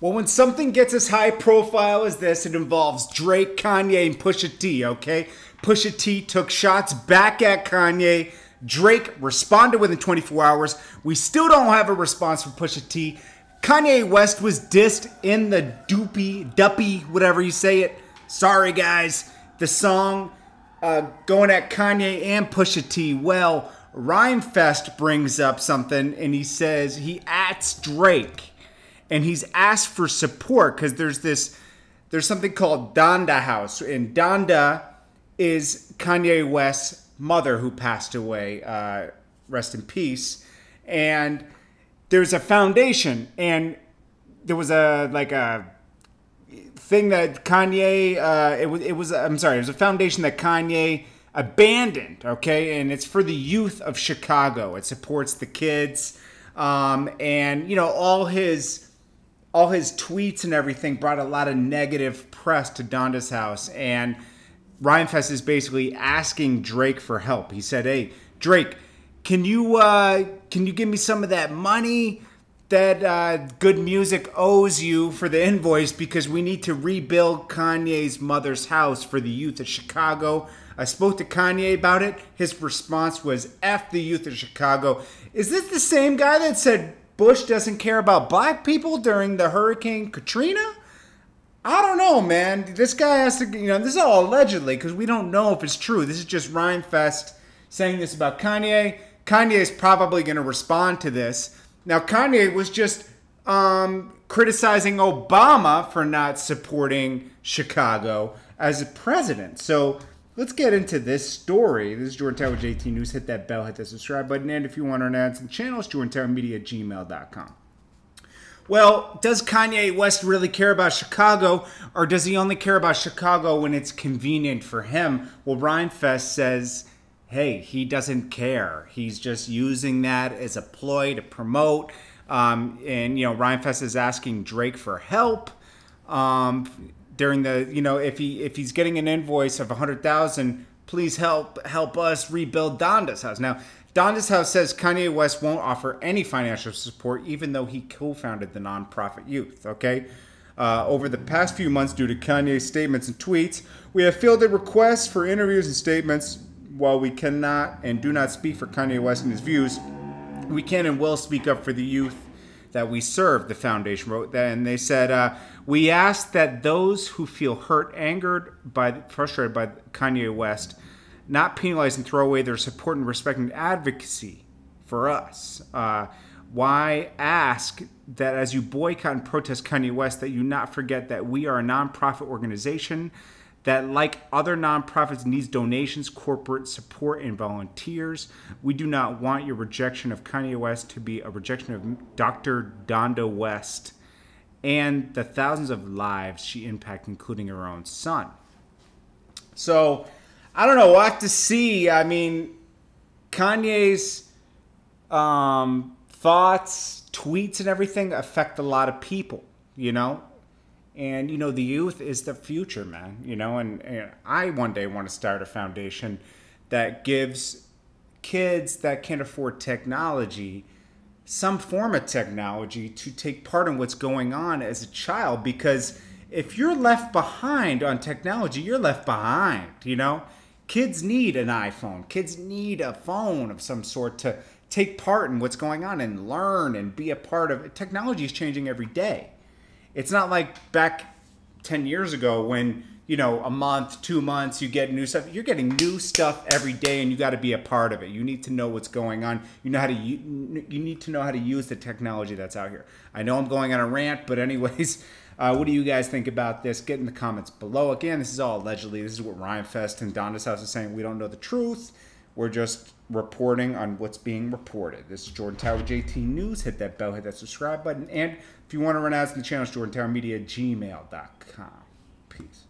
Well, when something gets as high profile as this, it involves Drake, Kanye, and Pusha T, okay? Pusha T took shots back at Kanye. Drake responded within 24 hours. We still don't have a response from Pusha T. Kanye West was dissed in the duppy, whatever you say it. Sorry, guys. The song going at Kanye and Pusha T. Well, Rhymfest brings up something, and he says he ats Drake. And he's asked for support because there's something called Donda House. And Donda is Kanye West's mother who passed away. Rest in peace. And there's a foundation. And there was a thing that Kanye, it was a foundation that Kanye abandoned, okay? And it's for the youth of Chicago. It supports the kids. And, you know, all his tweets and everything brought a lot of negative press to Donda's house. And Rhymfest is basically asking Drake for help. He said, hey, Drake, can you give me some of that money that Good Music owes you for the invoice, because we need to rebuild Kanye's mother's house for the youth of Chicago. I spoke to Kanye about it. His response was, F the youth of Chicago. Is this the same guy that said Bush doesn't care about black people during the Hurricane Katrina? I don't know, man. This guy has to, you know, this is all allegedly because we don't know if it's true. This is just Rhymfest saying this about Kanye. Kanye is probably going to respond to this. Now, Kanye was just criticizing Obama for not supporting Chicago as a president. So let's get into this story. This is Jordan Tower with JT News. Hit that bell, hit that subscribe button. And if you want to add to the channel, it's jordantowermedia@gmail.com. Well, does Kanye West really care about Chicago, or does he only care about Chicago when it's convenient for him? Well, Rhymfest says, hey, he doesn't care. He's just using that as a ploy to promote. And, you know, Rhymfest is asking Drake for help. During the, you know, if he's getting an invoice of $100,000, please help us rebuild Donda's house. Now, Donda's house says Kanye West won't offer any financial support, even though he co-founded the nonprofit Youth. Okay, over the past few months, due to Kanye's statements and tweets, we have fielded requests for interviews and statements. While we cannot and do not speak for Kanye West and his views, we can and will speak up for the youth that we serve, the foundation wrote. And they said, we ask that those who feel hurt, angered, frustrated by Kanye West, not penalize and throw away their support and respect and advocacy for us. Why ask that as you boycott and protest Kanye West, that you not forget that we are a nonprofit organization that, like other nonprofits, needs donations, corporate support, and volunteers. We do not want your rejection of Kanye West to be a rejection of Dr. Donda West and the thousands of lives she impacted, including her own son. So, I don't know. We'll have to see. I mean, Kanye's thoughts, tweets, and everything affect a lot of people, you know? And, you know, the youth is the future, man, you know, and I one day want to start a foundation that gives kids that can't afford technology some form of technology to take part in what's going on as a child. Because if you're left behind on technology, you're left behind, you know. Kids need an iPhone. Kids need a phone of some sort to take part in what's going on and learn and be a part of it. Technology is changing every day. It's not like back 10 years ago when, you know, a month, 2 months, you get new stuff. You're getting new stuff every day, and you got to be a part of it. You need to know what's going on. You need to know how to use the technology that's out here. I know I'm going on a rant, but anyways, what do you guys think about this? Get in the comments below. Again, this is all allegedly. This is what Rhymfest and Donda's house is saying. We don't know the truth. We're just reporting on what's being reported. This is Jordan Tower, JT News. Hit that bell, hit that subscribe button. And if you want to run ads on the channel, it's jordantowermedia@gmail.com. Peace.